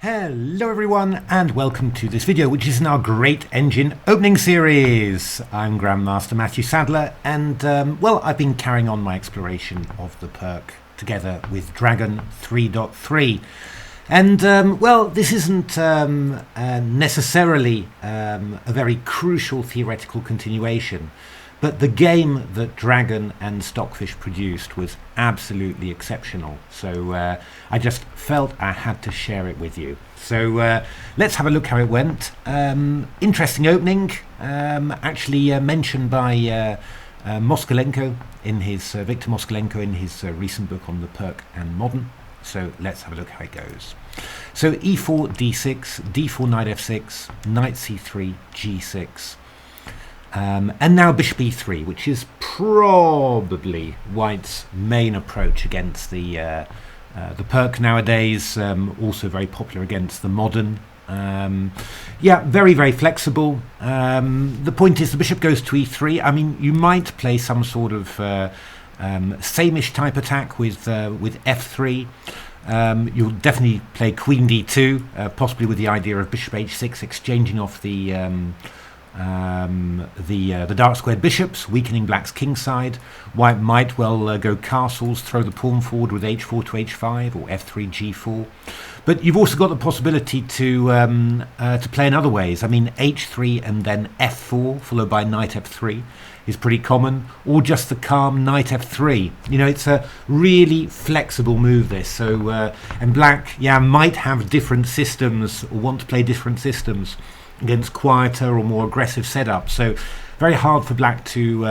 Hello everyone and welcome to this video, which is in our Great Engine opening series. I'm Grandmaster Matthew Sadler and well, I've been carrying on my exploration of the Pirc together with Dragon 3.3 and well, this isn't necessarily a very crucial theoretical continuation, but the game that Dragon and Stockfish produced was absolutely exceptional. So I just felt I had to share it with you. So let's have a look how it went. Interesting opening, actually mentioned by Moskalenko in his Viktor Moskalenko in his recent book on the Pirc and Modern. So let's have a look how it goes. So e4, d6, d4, knight f6, knight c3, g6. And now bishop e3, which is probably White's main approach against the Pirc nowadays. Also very popular against the Modern. Yeah, very, very flexible. The point is the bishop goes to e3. I mean, you might play some sort of same-ish type attack with f3. You'll definitely play queen d2, possibly with the idea of bishop h6 exchanging off the dark squared bishops, weakening black's king side. White might well go castles, throw the pawn forward with h4 to h5 or f3 g4. But you've also got the possibility to play in other ways. I mean, h3 and then f4 followed by knight f3 is pretty common, or just the calm knight f3. You know, it's a really flexible move, this. So and black, yeah, might have different systems or want to play different systems against quieter or more aggressive setups. So very hard for black to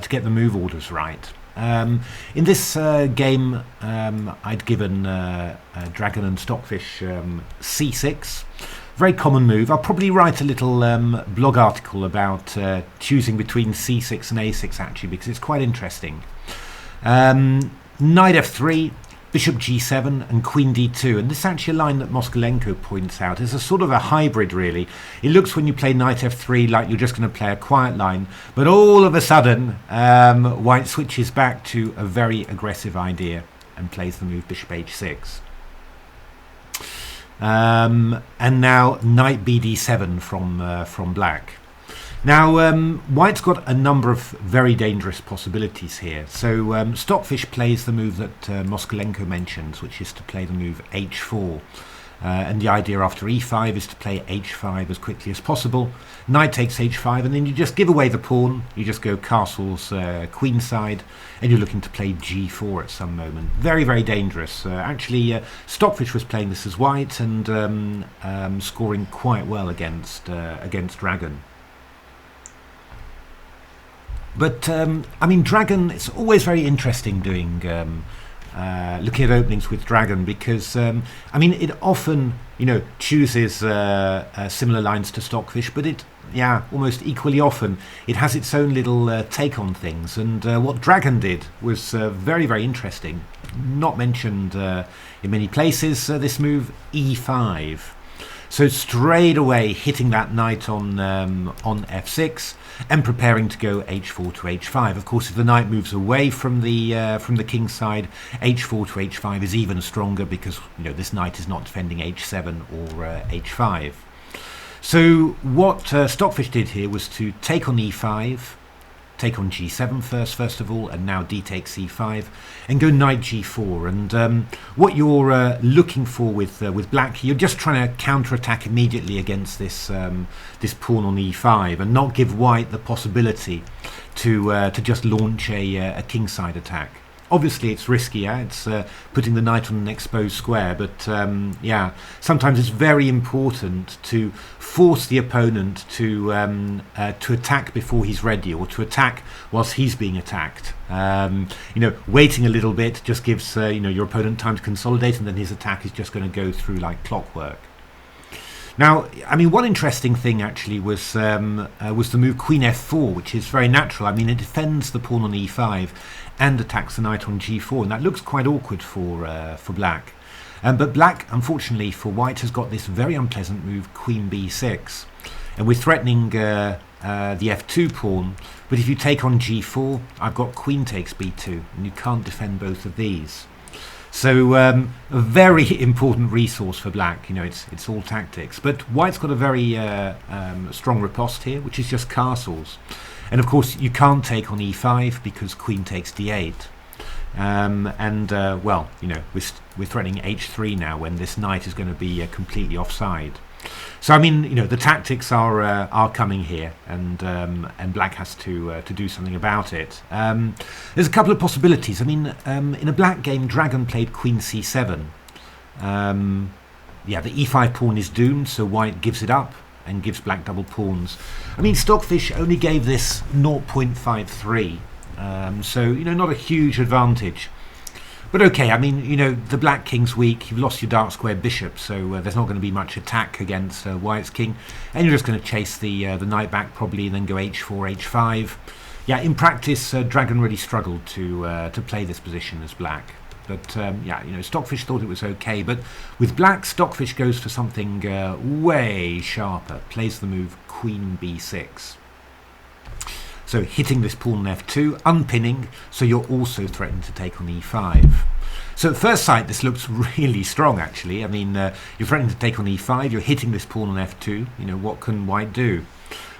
get the move orders right. In this game, I'd given Dragon and Stockfish c6. Very common move. I'll probably write a little blog article about choosing between c6 and a6 actually, because it's quite interesting. Knight f3, bishop g7 and queen d2, and this is actually a line that Moskalenko points out. It's a sort of a hybrid, really. It looks when you play knight f3 like you're just going to play a quiet line, but all of a sudden White switches back to a very aggressive idea and plays the move bishop h6. And now knight bd7 from black. Now, White's got a number of very dangerous possibilities here. So Stockfish plays the move that Moskalenko mentions, which is to play the move h4. And the idea after e5 is to play h5 as quickly as possible. Knight takes h5, and then you just give away the pawn. You just go castles queen side, and you're looking to play g4 at some moment. Very, very dangerous. Actually, Stockfish was playing this as White and scoring quite well against Dragon. But I mean, Dragon, it's always very interesting doing looking at openings with Dragon, because I mean, it often, you know, chooses similar lines to Stockfish, but it, yeah, almost equally often it has its own little take on things. And what Dragon did was very, very interesting. Not mentioned in many places. This move e5. So straight away hitting that knight on f6 and preparing to go h4 to h5. Of course, if the knight moves away from the king side, h4 to h5 is even stronger, because, you know, this knight is not defending h7 or h5. So what Stockfish did here was to take on e5, take on g7 first of all, and now d takes e5, and go knight g4. And what you're looking for with black, you're just trying to counterattack immediately against this this pawn on e5, and not give White the possibility to just launch a kingside attack. Obviously, it's risky. It's putting the knight on an exposed square, but yeah, sometimes it's very important to force the opponent to attack before he's ready, or to attack whilst he's being attacked. You know, waiting a little bit just gives you know, your opponent time to consolidate, and then his attack is just going to go through like clockwork. Now, I mean, one interesting thing actually was the move queen f4, which is very natural. I mean, it defends the pawn on e5 and attacks the knight on g4, and that looks quite awkward for black. But black, unfortunately for White, has got this very unpleasant move queen b6, and we're threatening the f2 pawn. But if you take on g4, I've got queen takes b2, and you can't defend both of these. So a very important resource for black. You know, it's all tactics. But white's got a very strong riposte here, which is just castles. And of course, you can't take on e5 because queen takes d8. Well, you know, we're threatening h3 now when this knight is going to be completely offside. So I mean, you know, the tactics are coming here, and black has to do something about it. There's a couple of possibilities. I mean, in a black game, Dragon played queen c7. Yeah, the e5 pawn is doomed, so white gives it up and gives black double pawns. I mean, Stockfish only gave this 0.53, so, you know, not a huge advantage. But okay, I mean, you know, the black king's weak, you've lost your dark square bishop, so there's not going to be much attack against white's king, and you're just going to chase the knight back probably, and then go h4, h5. Yeah, in practice, Dragon really struggled to play this position as black. But yeah, you know, Stockfish thought it was okay. But with black, Stockfish goes for something way sharper. Plays the move Queen b6. So hitting this pawn on f2, unpinning. So you're also threatened to take on e5. So at first sight, this looks really strong, actually. I mean, you're threatening to take on e5. You're hitting this pawn on f2. You know, what can white do?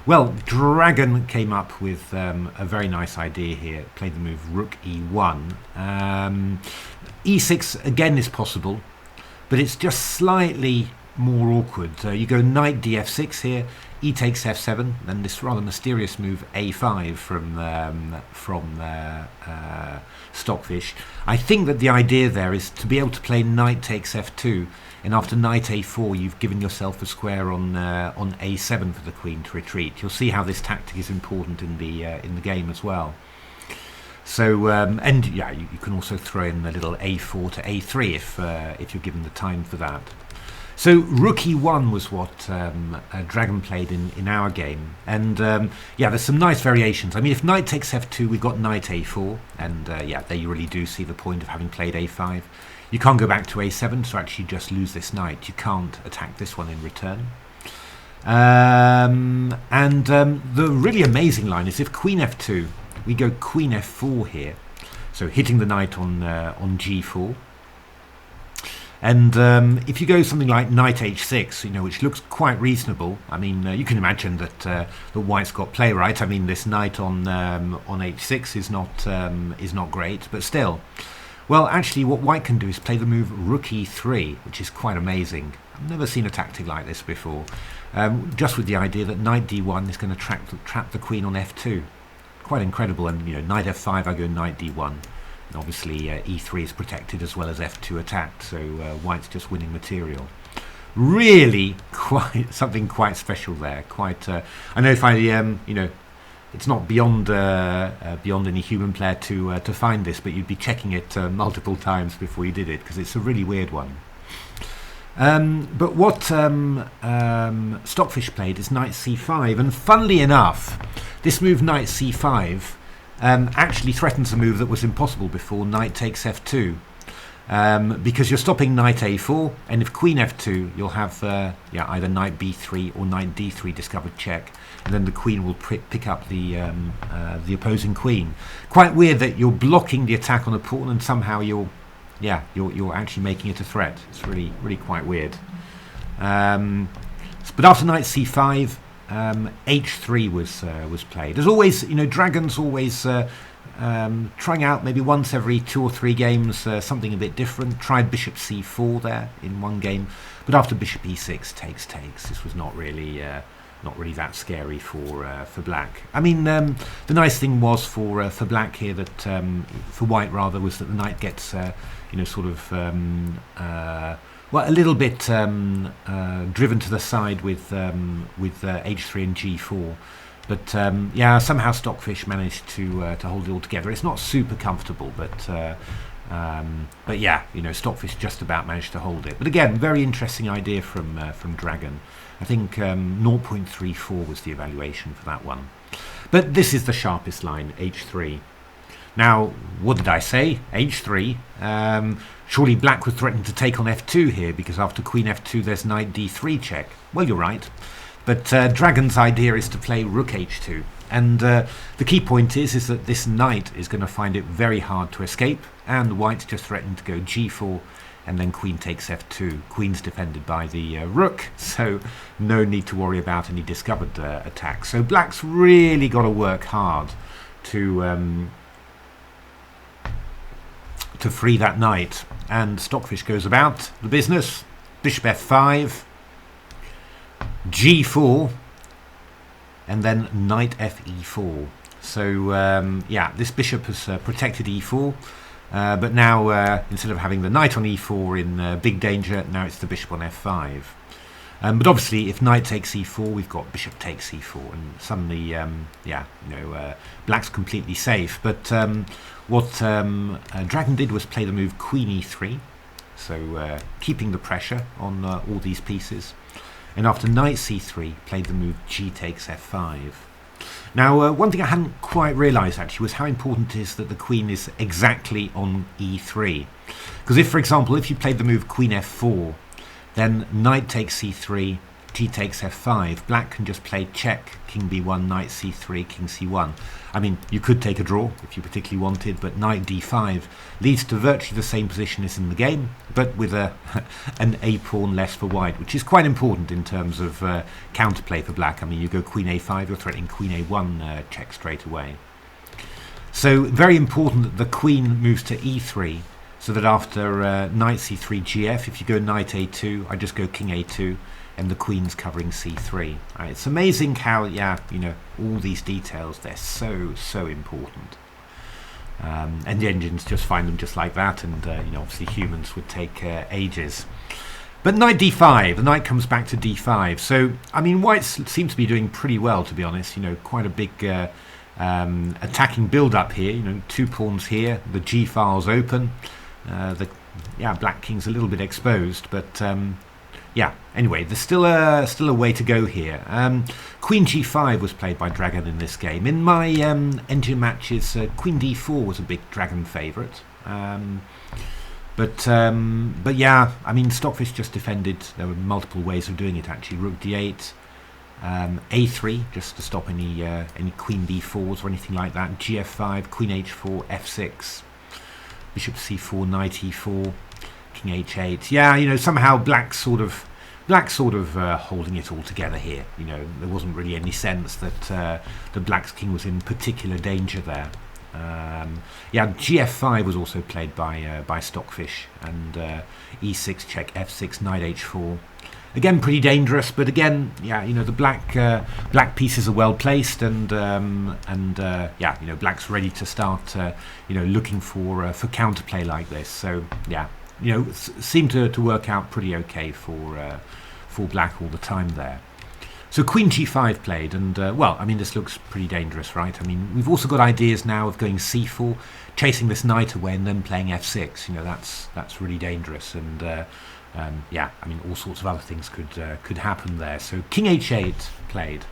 Well, Dragon came up with a very nice idea here. Played the move Rook e1. E6 again is possible, but it's just slightly more awkward. You go knight df6 here, e takes f7, then this rather mysterious move a5 from Stockfish. I think that the idea there is to be able to play knight takes f2, and after knight a4 you've given yourself a square on a7 for the queen to retreat. You'll see how this tactic is important in the game as well. So and yeah, you can also throw in a little a4 to a3 if you're given the time for that. So Rook e1 was what Dragon played in our game, and yeah, there's some nice variations. I mean, if knight takes f2, we've got knight a4, and yeah, there you really do see the point of having played a5. You can't go back to a7 to actually just lose this knight. You can't attack this one in return. The really amazing line is if queen f2, we go queen f4 here, so hitting the knight on g4. And if you go something like knight h6, you know, which looks quite reasonable. I mean, you can imagine that the white's got play, right? I mean, this knight on h6 is not great, but still. Well, actually, what white can do is play the move Rook e3, which is quite amazing. I've never seen a tactic like this before. Just with the idea that knight d1 is going to trap the queen on f2. Quite incredible. And you know, knight f5, I go knight d1. And obviously, e3 is protected as well as f2 attacked, so white's just winning material. Really, something quite special there. Quite. I know if I, you know, it's not beyond any human player to find this, but you'd be checking it multiple times before you did it because it's a really weird one. But what Stockfish played is knight c5, and funnily enough, this move knight c5 actually threatens a move that was impossible before, knight takes f2, because you're stopping knight a4, and if queen f2, you'll have yeah, either knight b3 or knight d3 discovered check, and then the queen will pick up the opposing queen. Quite weird that you're blocking the attack on a pawn, and somehow you're actually making it a threat. It's really quite weird. But after knight c5, h3 was played. As always, you know, Dragon's always trying out maybe once every 2 or 3 games something a bit different. Tried bishop c4 there in one game, but after bishop e6 takes. This was not really that scary for black. I mean, the nice thing was for black here that for white rather was that the knight gets you know, sort of well, a little bit driven to the side with h3 and g4, but yeah, somehow Stockfish managed to hold it all together. It's not super comfortable, but yeah, you know, Stockfish just about managed to hold it. But again, very interesting idea from Dragon. I think 0.34 was the evaluation for that one. But this is the sharpest line, h3. Now, what did I say? h3. Surely black was threatening to take on f2 here, because after queen f2 there's knight d3 check. Well, you're right. But Dragon's idea is to play rook h2. And the key point is that this knight is going to find it very hard to escape, and white's just threatening to go g4, and then queen takes f2. Queen's defended by the rook, so no need to worry about any discovered attacks. So black's really got to work hard to free that knight. And Stockfish goes about the business. Bishop f5, g4, and then knight fe4. So yeah, this bishop has protected e4, but now instead of having the knight on e4 in big danger, now it's the bishop on f5. But obviously, if knight takes e4, we've got bishop takes e4, and suddenly, yeah, black's completely safe. But what Dragon did was play the move queen e3, so keeping the pressure on all these pieces. And after knight c3, played the move g takes f5. Now, one thing I hadn't quite realised actually was how important it is that the queen is exactly on e3. Because if, for example, if you played the move queen f4, then knight takes c3, g takes f5, black can just play check, king b1, knight c3, king c1. I mean, you could take a draw if you particularly wanted, but knight d5 leads to virtually the same position as in the game, but with an a pawn less for white, which is quite important in terms of counterplay for black. I mean, you go queen a5, you're threatening queen a1 check straight away. So very important that the queen moves to e3, so that after knight c3 gf, if you go knight a2, I just go king a2, and the queen's covering c3. It's amazing how, yeah, all these details, they're so important. And the engines just find them just like that, and obviously humans would take ages. But knight d5, the knight comes back to d5. So, I mean, white seems to be doing pretty well, to be honest. Quite a big attacking build-up here. 2 pawns here, the g file's open. Black king's a little bit exposed, but yeah, anyway, there's still a way to go here. Queen g5 was played by Dragon in this game. In my engine matches, queen d4 was a big Dragon favourite. But yeah, I mean, Stockfish just defended. There were multiple ways of doing it actually. Rook d8, a3 just to stop any queen d4s or anything like that. gf5, queen h4, f6. Bishop c4, knight e4, king h8. Yeah, somehow black's sort of holding it all together here. There wasn't really any sense that the black's king was in particular danger there. Yeah, gf5 was also played by Stockfish, and e6 check, f6, knight h4. Again, pretty dangerous, but again, yeah, the black pieces are well placed, and yeah, black's ready to start, looking for counterplay like this. So yeah, seemed to work out pretty okay for black all the time there. So queen g5 played, and well, I mean, this looks pretty dangerous, right? I mean, we've also got ideas now of going c4, chasing this knight away, and then playing f6. That's really dangerous, and yeah, I mean, all sorts of other things could happen there. So king h8 played,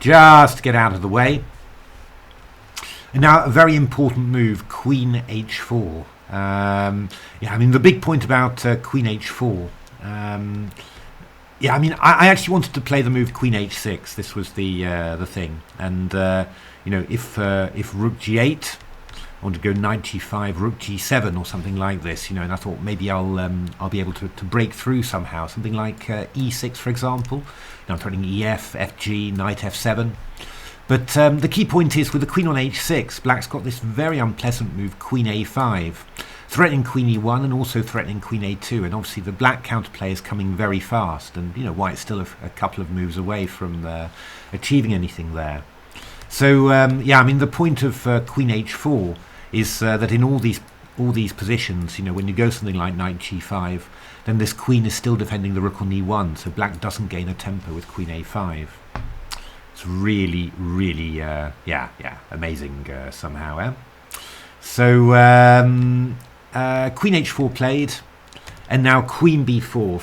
just to get out of the way. And now a very important move, queen h4. Yeah, I mean, the big point about queen h4. Yeah, I mean, I actually wanted to play the move queen h6. This was the thing, and if rook g8. I want to go knight g5, rook g7 or something like this, and I thought maybe I'll be able to break through somehow, something like e6, for example. I'm threatening ef, fg, knight f7. But the key point is with the queen on h6, black's got this very unpleasant move, queen a5, threatening queen e1 and also threatening queen a2. And obviously the black counterplay is coming very fast, and white's still a couple of moves away from achieving anything there. So yeah, I mean, the point of queen h4 is that in all these positions, when you go something like knight g5, then this queen is still defending the rook on e1, so black doesn't gain a tempo with queen a5. It's really, really, yeah, amazing somehow. Eh? So queen h4 played, and now queen b4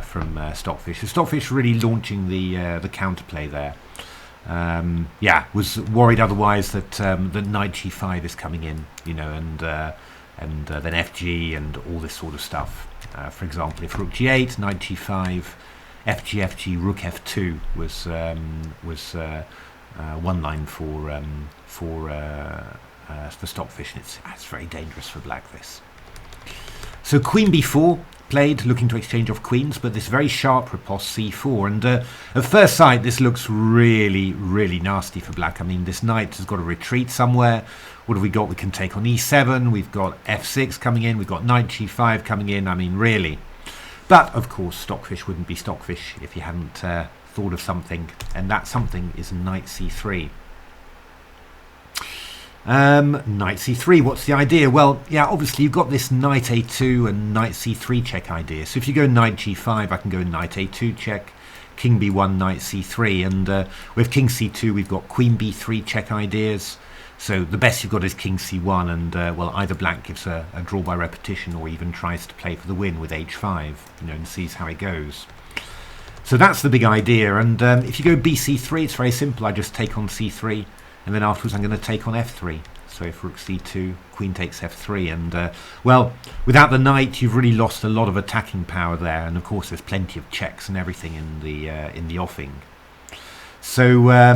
from Stockfish. So Stockfish really launching the counterplay there. Yeah, was worried otherwise that that knight g5 is coming in, and then fg and all this sort of stuff. For example, if rook g8, knight g5, FG, rook f2 was one line for Stockfish, and it's very dangerous for black, this. So queen b4 played, looking to exchange off queens, but this very sharp riposte c4, and at first sight this looks really, really nasty for black. I mean, this knight has got to retreat somewhere. What have we got? We can take on e7, we've got f6 coming in, we've got knight g5 coming in. I mean, really. But of course Stockfish wouldn't be Stockfish if you hadn't thought of something, and that something is knight c3. Knight c3, what's the idea? Well, yeah, obviously you've got this knight a2 and knight c3 check idea. So if you go knight g5, I can go knight a2 check, king b1, knight c3, and with king c2 we've got queen b3 check ideas. So the best you've got is king c1, and well, either black gives a draw by repetition or even tries to play for the win with h5, you know, and sees how it goes. So that's the big idea, and if you go bc3, it's very simple. I just take on c3, and then afterwards I'm going to take on f3. So if rook c2, queen takes f3, and well, without the knight you've really lost a lot of attacking power there, and of course there's plenty of checks and everything in the offing. So yeah,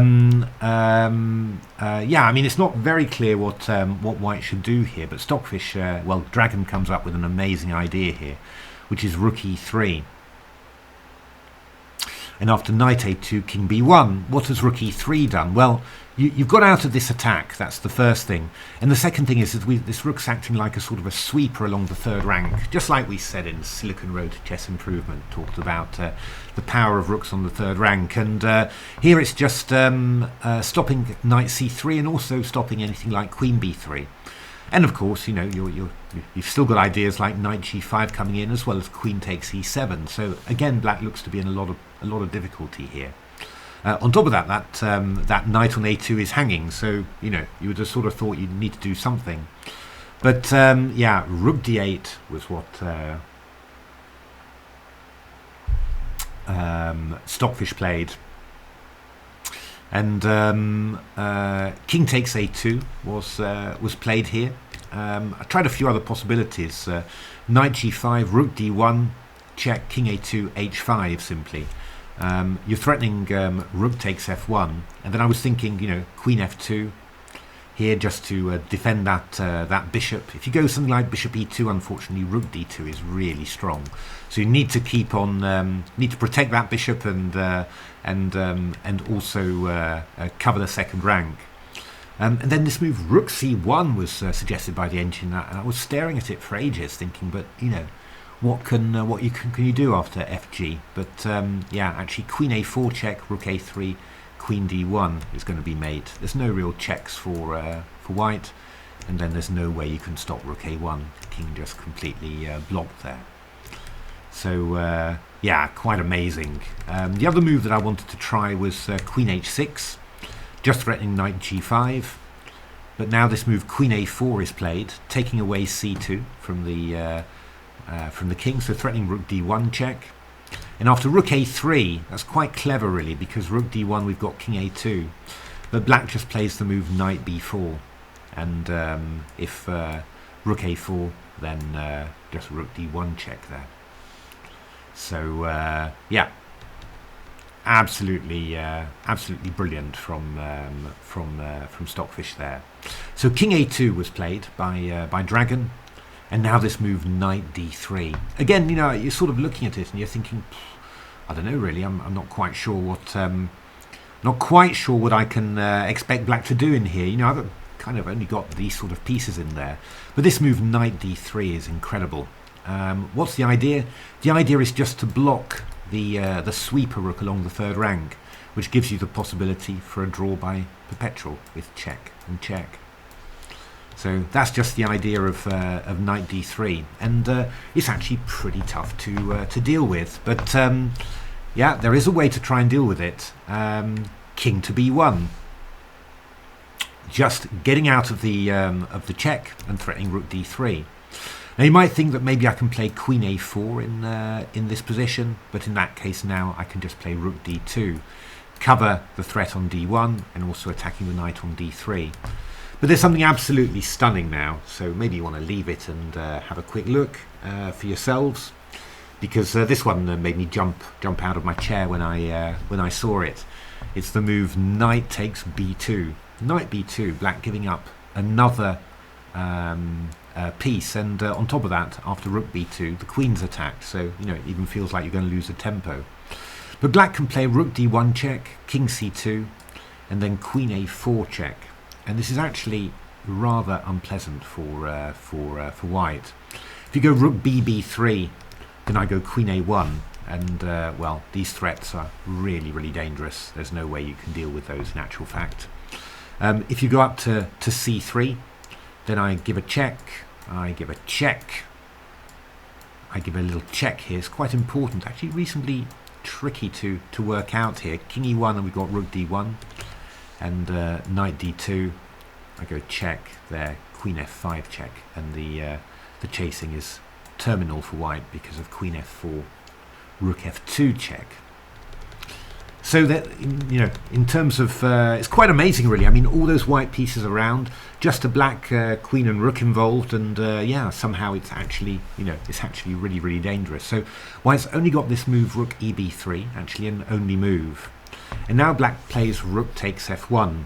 I mean, it's not very clear what white should do here, but Stockfish, well, Dragon comes up with an amazing idea here, which is rook e3. And after knight a2, king b1, what has rook e3 done? Well, you've got out of this attack, that's the first thing. And the second thing is that this rook's acting like a sort of a sweeper along the third rank, just like we said in Silicon Road to Chess Improvement, talked about the power of rooks on the third rank. And here it's just stopping knight c3 and also stopping anything like queen b3. And of course, you know, you've still got ideas like knight g5 coming in, as well as queen takes e7. So again, black looks to be in a lot of difficulty here. On top of that, that knight on a2 is hanging, so you know, you would have sort of thought you'd need to do something. But yeah, rook d8 was what Stockfish played, and king takes a2 was played here. I tried a few other possibilities: knight g5, rook d1, check, king a2, h5 simply. You're threatening rook takes f1, and then I was thinking, you know, queen f2 here just to defend that bishop. If you go something like bishop e2, unfortunately rook d2 is really strong, so you need to keep on need to protect that bishop and also cover the second rank. And then this move rook c1 was suggested by the engine, and I was staring at it for ages, thinking, but you know, what can you do after fg? But yeah, actually queen a4 check, rook a3, queen d1 is going to be mate. There's no real checks for white, and then there's no way you can stop rook a1. The king just completely blocked there. So yeah, quite amazing. The other move that I wanted to try was queen h6, just threatening knight g5. But now this move queen a4 is played, taking away c2 from the king, so threatening rook d1 check. And after rook a3, that's quite clever really, because rook d1 we've got king a2, but black just plays the move knight b4, and if rook a4, then just rook d1 check there. So yeah, absolutely brilliant from Stockfish there. So king a2 was played by Dragon. And now this move knight d3. Again, you know, you're sort of looking at it and you're thinking, I don't know really. I'm not quite sure what I can expect black to do in here. You know, I've kind of only got these sort of pieces in there. But this move knight d3 is incredible. What's the idea? The idea is just to block the sweeper rook along the third rank, which gives you the possibility for a draw by perpetual with check and check. So that's just the idea of knight d3, and it's actually pretty tough to deal with. But yeah, there is a way to try and deal with it. King to b1, just getting out of the check and threatening rook d3. Now you might think that maybe I can play queen a4 in this position, but in that case now I can just play rook d2, cover the threat on d1, and also attacking the knight on d3. But there's something absolutely stunning now, so maybe you want to leave it and have a quick look for yourselves. because this one made me jump out of my chair when I saw it. It's the move knight takes b2. Knight b2, black giving up another piece, and on top of that, after rook b2, the queen's attacked, so it even feels like you're going to lose a tempo. But black can play rook d1 check, king c2, and then queen a4 check, and this is actually rather unpleasant for white. If you go rook b3, then I go queen a1, and well, these threats are really dangerous. There's no way you can deal with those in actual fact. If you go up to c3, then I give a check, I give a check, I give a little check here. It's quite important, actually reasonably tricky to work out here. King e1, and we've got rook d1, and knight d2, I go check there, queen f5 check, and the chasing is terminal for white because of queen f4, rook f2 check. So that, in terms of, it's quite amazing really. I mean, all those white pieces around, just a black queen and rook involved, and yeah, somehow it's actually, it's actually really dangerous. So white's only got this move rook eb3, actually an only move, and now black plays rook takes f1.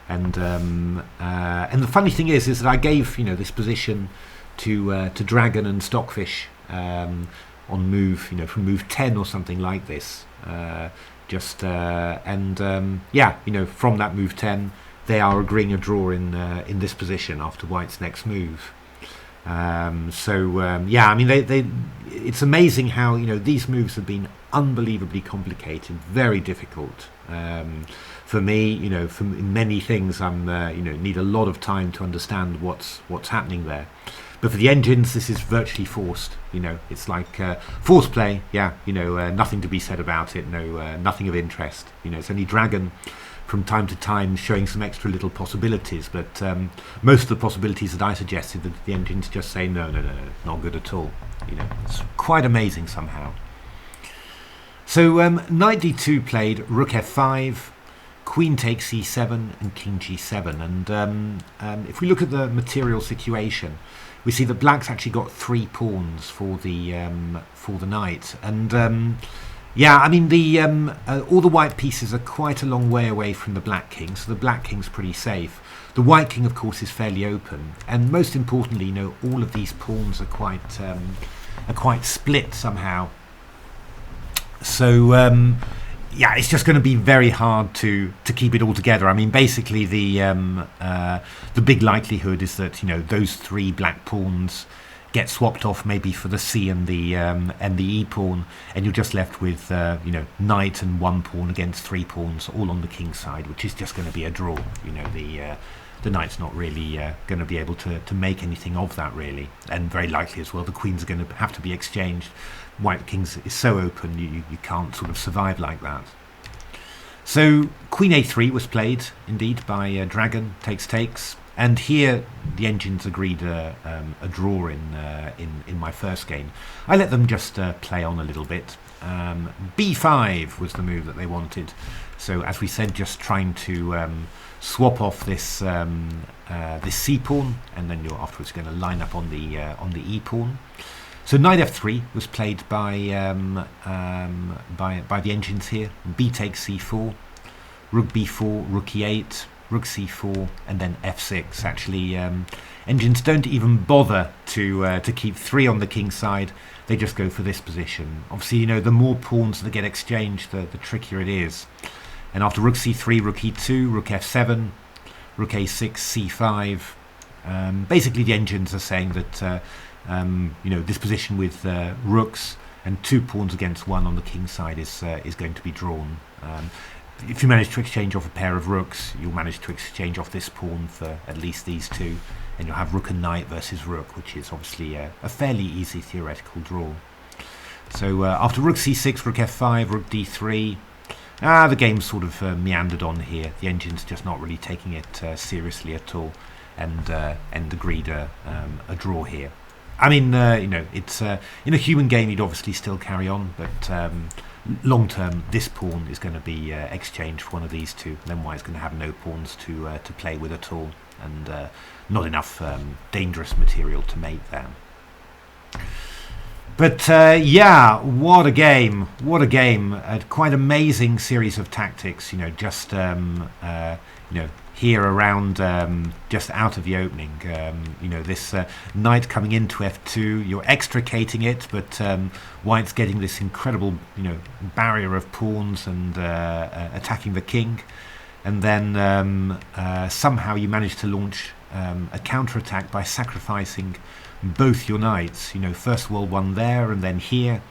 And the funny thing is that I gave this position to Dragon and Stockfish on move from move 10 or something like this. Yeah, from that move 10, they are agreeing a draw in this position after white's next move. Yeah, I mean it's amazing how these moves have been unbelievably complicated, very difficult. For me, for many things, I'm need a lot of time to understand what's happening there. But for the engines, this is virtually forced. It's like forced play. Yeah, nothing to be said about it. No, nothing of interest. It's only Dragon from time to time showing some extra little possibilities, but most of the possibilities that I suggested, the engines just say no, not good at all. It's quite amazing somehow. So knight d2 played, rook f5, queen takes e7, and king g7. And if we look at the material situation, we see that black's actually got 3 pawns for the knight, and yeah, I mean all the white pieces are quite a long way away from the black king, so the black king's pretty safe. The white king, of course, is fairly open, and most importantly, all of these pawns are quite split somehow. So yeah, it's just going to be very hard to keep it all together. I mean, basically the big likelihood is that those 3 black pawns get swapped off maybe for the c and the e pawn, and you're just left with knight and 1 pawn against 3 pawns, all on the king side, which is just going to be a draw. The knight's not really going to be able to make anything of that really, and very likely as well the queens are going to have to be exchanged. White kings is so open, you can't sort of survive like that. So queen a3 was played indeed by Dragon takes, and here the engines agreed a draw in my first game. I let them just play on a little bit. b5 was the move that they wanted. So as we said, just trying to swap off this this c pawn, and then you're afterwards going to line up on the e pawn. So knight f3 was played by the engines here. B takes c4, rook b4, rook e8, rook c4, and then f6. Actually, engines don't even bother to keep 3 on the king side. They just go for this position. Obviously, the more pawns that get exchanged, the trickier it is. And after rook c3, rook e2, rook f7, rook a6, c5. Basically, the engines are saying that this position with rooks and 2 pawns against 1 on the king side is going to be drawn. If you manage to exchange off a pair of rooks, you'll manage to exchange off this pawn for at least these 2, and you'll have rook and knight versus rook, which is obviously a fairly easy theoretical draw. So after rook c6, rook f5, rook d3, the game's sort of meandered on here. The engine's just not really taking it seriously at all, and agreed a draw here. I mean, it's in a human game you'd obviously still carry on, but long term this pawn is going to be exchanged for one of these 2. Then white's going to have no pawns to play with at all, and not enough dangerous material to mate there. But yeah, what a game! What a game! A quite amazing series of tactics. Just here around, just out of the opening. This knight coming into f2. You're extricating it, but white's getting this incredible, barrier of pawns and attacking the king. And then somehow you manage to launch a counterattack by sacrificing both your knights. First of all one there and then here.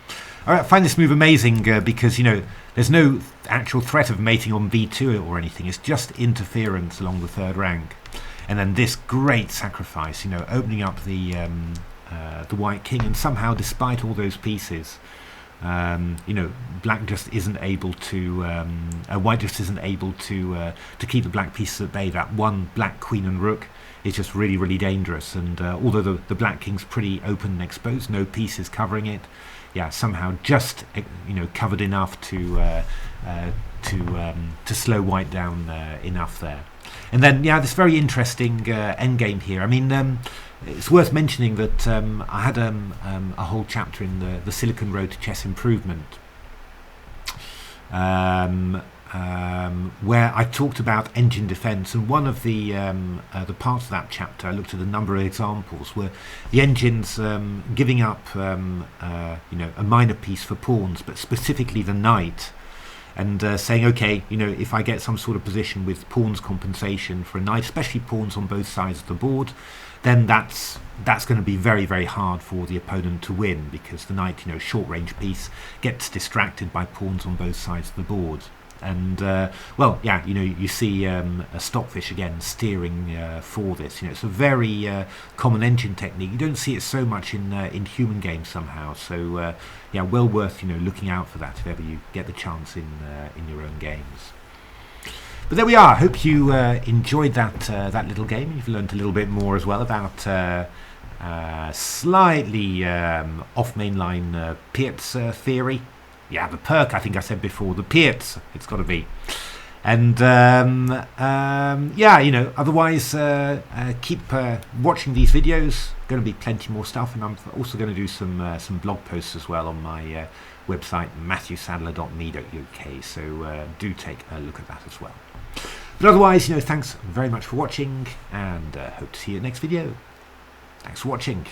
I find this move amazing because there's no actual threat of mating on b2 or anything. It's just interference along the third rank, and then this great sacrifice, opening up the white king, and somehow, despite all those pieces, black just isn't able to. White just isn't able to keep the black pieces at bay. That one black queen and rook is just really, really dangerous. And although the black king's pretty open and exposed, no pieces covering it, yeah, somehow just covered enough to slow white down enough there. And then this very interesting endgame here. I mean, it's worth mentioning that I had a whole chapter in the Silicon Road to Chess Improvement, where I talked about engine defense, and one of the parts of that chapter I looked at a number of examples where the engine's giving up a minor piece for pawns, but specifically the knight, and saying, okay, if I get some sort of position with pawns compensation for a knight, especially pawns on both sides of the board, then that's going to be very, very hard for the opponent to win, because the knight, short range piece, gets distracted by pawns on both sides of the board. And you see a Stockfish again steering for this. It's a very common engine technique. You don't see it so much in human games somehow. So well worth looking out for that if ever you get the chance in your own games. But there we are. I hope you enjoyed that little game. You've learned a little bit more as well about slightly off mainline Pirc theory. Yeah, the Pirc, I think I said before, the Pirc, it's got to be. And otherwise keep watching these videos. Going to be plenty more stuff, and I'm also going to do some blog posts as well on my website, matthewsadler.me.uk, so do take a look at that as well. But otherwise, thanks very much for watching, and hope to see you in the next video. Thanks for watching.